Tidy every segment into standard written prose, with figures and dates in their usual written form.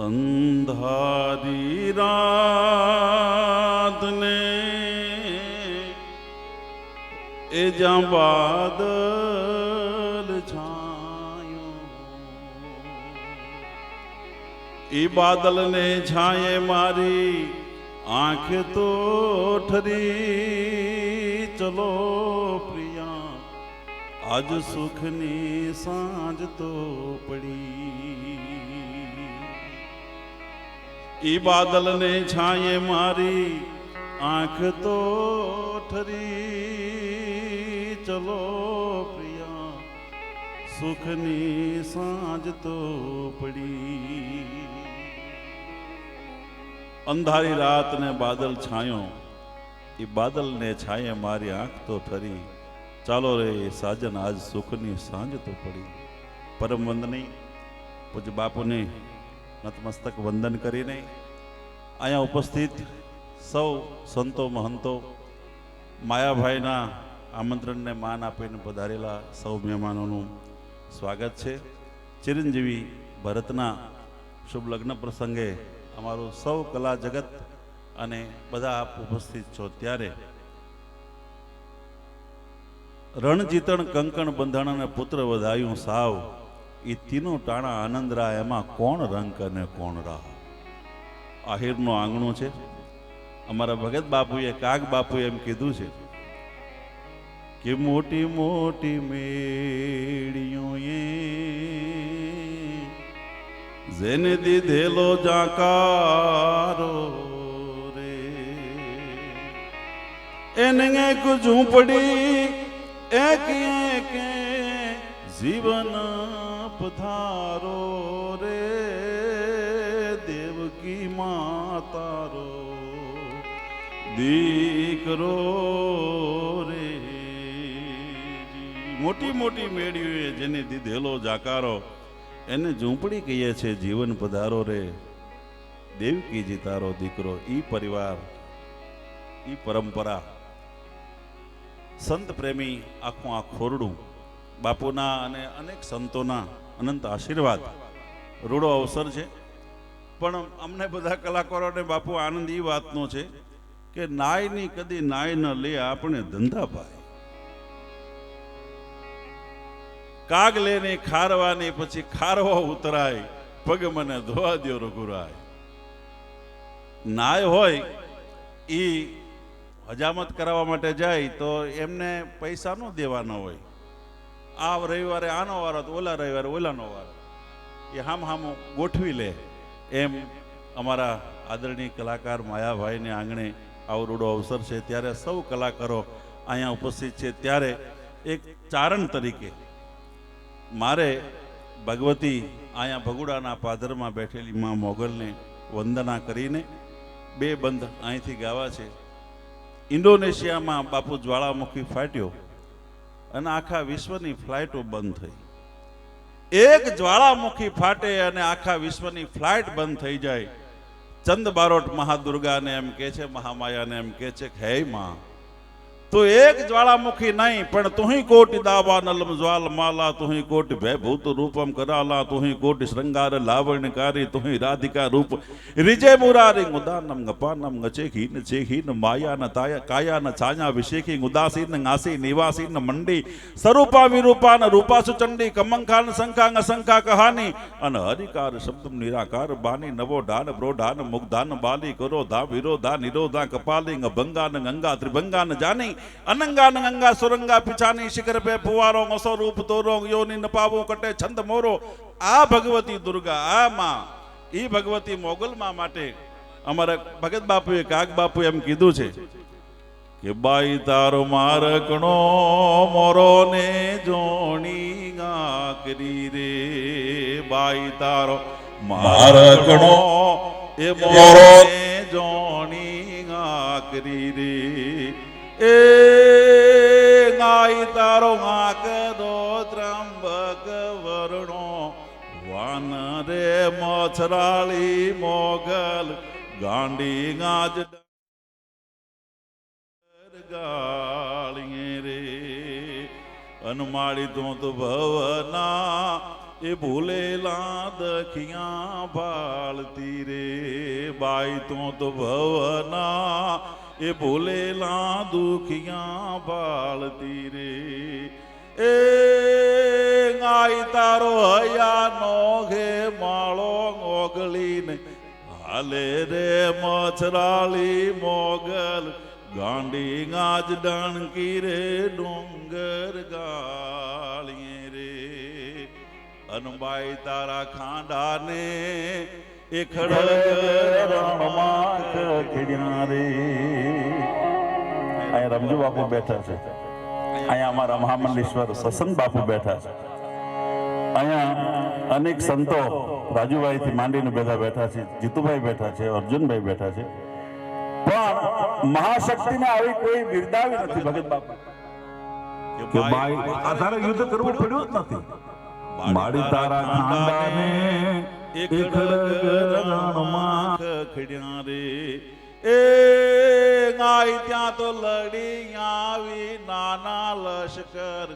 અંધારી રાતને એ જ્યાં બાદલ છાયો, એ બાદલને છાયે મારી આંખ તો ઠરી. ચલો પ્રિયા આજ સુખની સાંજ તો પડી. ઈ બાદલને છાયે મારી આંખ તો ઠરી. ચલો પ્રિયા સુખની સાંજ તો પડી. અંધારી રાત ને બાદલ છાયો, એ બાદલને છાયે મારી આંખ તો ઠરી. ચાલો રે સાજન આજ સુખની સાંજ તો પડી. પરમ વંદની પૂજ્ય બાપુને નતમસ્તક વંદન કરીને અહીંયા ઉપસ્થિત સૌ સંતો મહંતો, માયાભાઈના આમંત્રણને માન આપીને પધારેલા સૌ મહેમાનોનું સ્વાગત છે. ચિરંજીવી ભરતના શુભ લગ્ન પ્રસંગે અમારું સૌ કલા જગત અને બધા આપ ઉપસ્થિત છો ત્યારે રણજીતણ કંકણ બંધણ અને પુત્ર વધાયું સાવ, એ તીનું ટાણા આનંદ રા, એમાં કોણ રંક અને કોણ રાહ. આહિરનું આંગણું છે. અમારા ભગત બાપુએ, કાગ બાપુએ એમ કીધું છે કે મોટી મોટી મેળીઓએ જેને દીધેલો જાકારો રે, એને એક ઝૂંપડી એક એક જીવન પધારો રે. દેવકી માતારો દીકરો રે. મોટી મોટી મેળીઓએ જેને દીધેલો જાકારો, એને ઝૂંપડી કહીએ છે જીવન પધારો રે. દેવકીજી તારો દીકરો. ઈ પરિવાર, ઈ પરંપરા, સંત પ્રેમી આખું આ ખોરડું, બાપુના અને અનેક સંતોના અનંત આશીર્વાદ રૂડો અવસર છે. પણ અમને બધા કલાકારોને બાપુ આનંદ એ વાતનો છે કે નાયની કદી નાય ન લે આપણે ધંધા પાય. કાગ લેને ખારવાની પછી ખારવા ઉતરાય, પગ મને ધોવા દ્યો રઘુરાય. નાય હોય ઈ હજામત કરાવવા માટે જાય તો એમને પૈસા ન દેવાના હોય. આ રવિવારે આનો વારો તો ઓલા રવિવારે ઓલાનો વારો, એ હામ ગોઠવી લે. એમ અમારા આદરણીય કલાકાર માયાભાઈને આંગણે આવો રૂડો અવસર છે ત્યારે સૌ કલાકારો અહીંયા ઉપસ્થિત છે. ત્યારે એક ચારણ તરીકે મારે ભગવતી અહીંયા ભગુડાના પાદરમાં બેઠેલી માં મોગલને વંદના કરીને બે બંધ અહીંથી ગાવા છે. ઇન્ડોનેશિયામાં બાપુ જ્વાળામુખી ફાટ્યો અને આખા વિશ્વની ફ્લાઇટો બંધ થઈ. એક જ્વાળામુખી ફાટે અને આખા વિશ્વની ફ્લાઇટ બંધ થઈ જાય. ચંદ બારોટ મહાદુર્ગાને એમ કે છે, મહામાયાને એમ કે છે, હે માં તો એક જ્વાળામુખી નહીં પણ તુહી કોટી દાવા નલમ જ્વાલ માલા, તુહી કોટી ભયભૂત રૂપમ કરાલા, તુહી કોટી શ્રંગાર લાવણ્યકારી, તુહી રાધિકા રૂપ રીજે મુરારી ઉદાનમ ગપાનમ ગચેખીન ચેખીન માયા ન તાયા કાયા ન છાયા વિશેખી ઉદાસીન નાસી નિવાસીન મંડી સ્વરૂપા વિરૂપા ન રૂપાસુ ચંડી કમંખાન સંખાંગ સંખા કહાની અન હરિકાર શબ્દમ નિરાકાર બાની નવો ઢાન બ્રોઢાન મુગ્ધાન બાલી કરો ધા વિરોધા નિરોધા કપાલિંગ ભંગાન ગંગા ત્રિભંગાન જાની અનંગાન ગંગા સુરંગા પિછાની શિખર પે ફુવારો મસો રૂપ તોરો યોની નપાવો કટે છંદ મોરો. આ ભગવતી દુર્ગા, આ માં, ઈ ભગવતી મોગલમાં માટે અમારા ભગત બાપુએ, કાગ બાપુ એમ કીધું છે કે બાઈ તારો મારકણો મોરો ને જોણી ગાકરી રે. બાઈ તારો મારકણો એ મોરો ને જોણી ગાકરી રે. એ ગાય તારો આંકડો ત્રંબક વર્ણો, વાન રે મછરાળી મોગલ ગાંડી ગાજ ગાળીએ રે. અનમાળી તો ભવના એ ભૂલેલા દખિયા ભાળતી રે બાઈ તો ભવના એ ભૂલેલા દુખિયા ભાળતી રે એ આઈ તારો હયા નો ઘે માળો ઓગળીને હાલે રે મછરાળી મોગલ ગાંડી ગાજ ડણકી રે ડુંગર ગાળીએ રે અનબાઈ તારા ખાંડાને એ ખડગ રણમાં ખડ્યા રે. અહીંયા રમજુ બાપુ બેઠા છે, અહીંયા અમારા મહામંડલેશ્વર સસંગ બાપુ બેઠા છે, અહીંયા અનેક સંતો રાજુભાઈ થી માંડીને બધા બેઠા છે, જીતુભાઈ બેઠા છે, અર્જુનભાઈ બેઠા છે, પણ મહાશક્તિને આવી કોઈ બિરદાવી નથી ભગત બાપુ કે બાઈ આ તારે યુદ્ધ કરવું પડ્યું જ નથી. માડી તારા ખાંડાને એક ખડગ રણમાં ખડ્યા રે એ ગાય ત્યાં તો લડી આવી નાના લશ્કર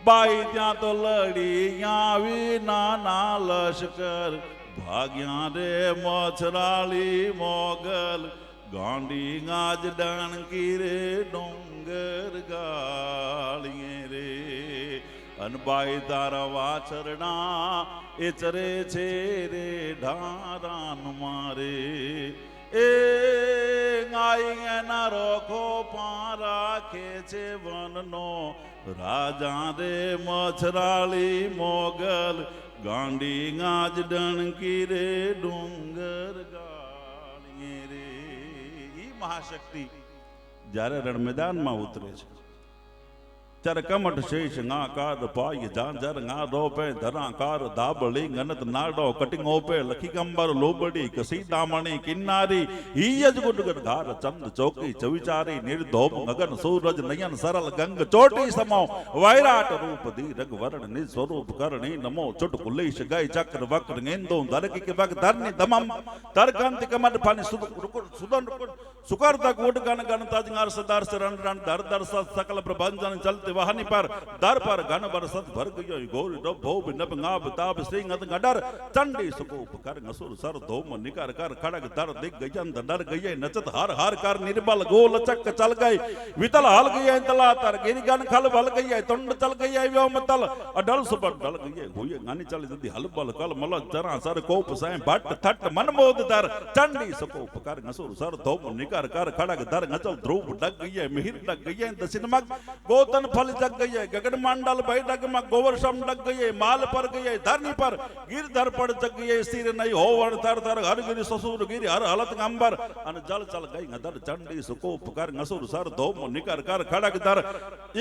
બાઈ ત્યાં તો લડી આવી નાના લશ્કર ભાગ્યા રે મછરાળી મોગલ ગાંડી ગાજ ડણકી રે ડુંગર ગાળીએ રે અનબાઈ તારા વાછરણા એ ચરે છે રે ઢારાન મારે એ ગાઈ એના રોખો પા રાખે છે વનનો રાજા રે મછરાળી મોગલ ગાંડી ગાજ ડણકી રે ડુંગર ગાળીએ રે. ઈ મહાશક્તિ જ્યારે રણ મેદાનમાં ઉતરે છે ત્યારે કમઠ શેષ ના કાર પાય જાંજર ના રોપે ધરાકાર દાબળી ગનત નાડો કટિંગ ઓપે લખી કંબર લોબડી કસી દામણી કિન્નારી ઈયજ ગુડગર ધાર ચંદ ચોકી ચવિચારી નિર્ધોમ ગગન સૂરજ નયન સરળ ગંગ ચોટી સમો વૈરાટ રૂપ દી રગવર્ણ નિ સ્વરૂપ કરણી નમો ચુટ કુલેશ ગય ચક્ર વક્ર ગેંદો ધરકી કે વક ધરની ધમમ તરકંત કમટ ફાની સુદન સુકર તક ઉડ ગણ ગણ તજંગાર સદાર શરણ રણ દર દર સકલ પ્રભંજન ચલતે વાહની પર દર પર ઘન બરસત ભર ગયો ગોર ભોબ નબ ગાબ તાપ સિંહ અત ગડર ચંડી સુકોપ કર નસુર સર ધોમ નિકાર કર ખડગ દર દિગ ગજંત ડર ગયે નચત હર હર કર નિર્બલ ગોલ ચક ચલ ગઈ વિતલ હલ ગયે તલા તર गिरगन खल बल गई तुंड चल गई व्यो मतल अडल सुपर डल गई हुए गानी चल जदी हल बल कल मल जरा सर कोप सै भट्ट थट मन मोद दर चंडी सकोप कर नसुर सर धोम निकर कर खड़ग दर नचल ध्रुव डग गई मिहिर डग गई दसिन मग गोतन फल जग गई गगन मंडल भय डग मग गोवर सम डग गई माल पर गई धरनी पर गिर धर पड़ जग गई सिर नहीं होवर तर तर हर गिर ससुर गिर हर हलत अंबर अन जल चल गई दर चंडी सकोप कर नसुर सर धोम निकर कर खड़ग दर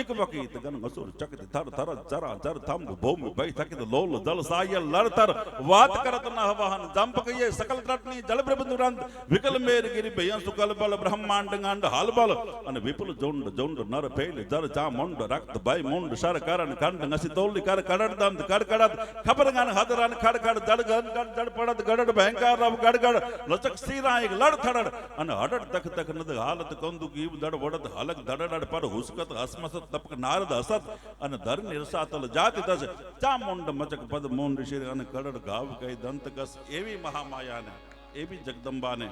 एक वकीत गन नसुर चकित थर थर जरा जर थम भूमि भय थकित लोल जल सायल लड़तर वात करत न हवाहन जंप गई सकल तटनी जल प्रबंधुरंत विकल मेर गिरि भय सुकल बल ब्रह्मांड गंड हल बल अन विपुल जोंड जोंड नर पेल जर जा मुंड रक्त भय मुंड सर करण खंड नसी तोली कर कड़ड़ दंत कड़ कड़त खबर गन हदरन खड़ खड़ जड़ गन गन जड़ पड़त गड़ड़ भयंकर रव गड़ गड़ लचक सीरा एक लड़ थड़ड़ अन हडड़ तक तक नद हालत कंदु गीव दड़ वड़त हलक दड़ड़ पर हुसकत हसमसत तपक नारद हसत अन धर निरसातल जाति दस चा मुंड मचक पद मुंड शिर अन कड़ड़ गाव कई दंत कस एवी महामाया ने एवी जगदंबा ने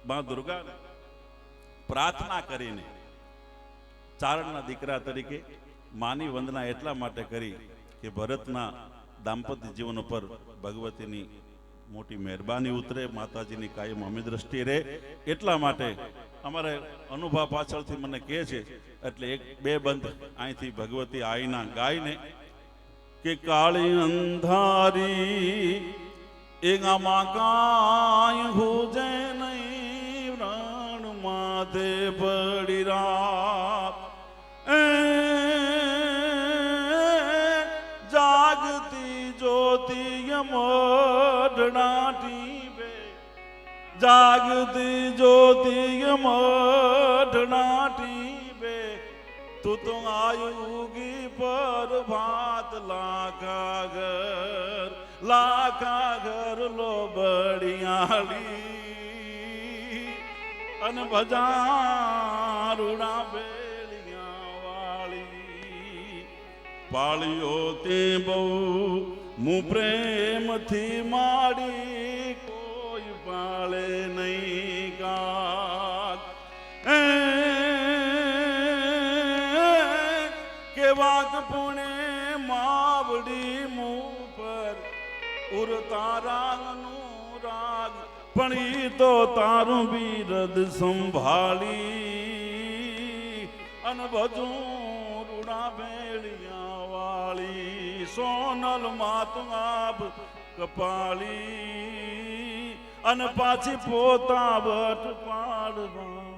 मां दुर्गा ने प्रार्थना करीने चारणना दीकरा तरीके मानी वंदना एटला माटे करी कि भरतना दाम्पत्य जीवन पर भगवतीनी मोटी मेहरबानी उतरे माताजीनी कायम अमी दृष्टि रहे एटला माटे अमारे अनुभव पाछळथी मने कहे छे एटले एक बे बंध અહીંથી भगवती आईना गायने के काळी अंधारी एगामा काय हुजे नहीं प्राण माथे पड़ी रात जागती ज्योति यमोढ़नाटी बे जागती ज्योति यमोढ़नाटी बे तू तो आयुगी पर भात लाखा घर लो बड़ियाली अन बजारुणा बेलिया वाली પાળ્યો તે બહુ હું પ્રેમથી માડી કોઈ પાળે નહીં કાક કે વાત પુણે માવડી મું પર ઉરતા રાગનું રાગ પણ ઈ તો તારું બિરદ સંભાળી અન ભજું રૂડા ભેળિયા વાળી સોનલ માતું આપ કપાળી અન પાછી પોતા વટ પાડવા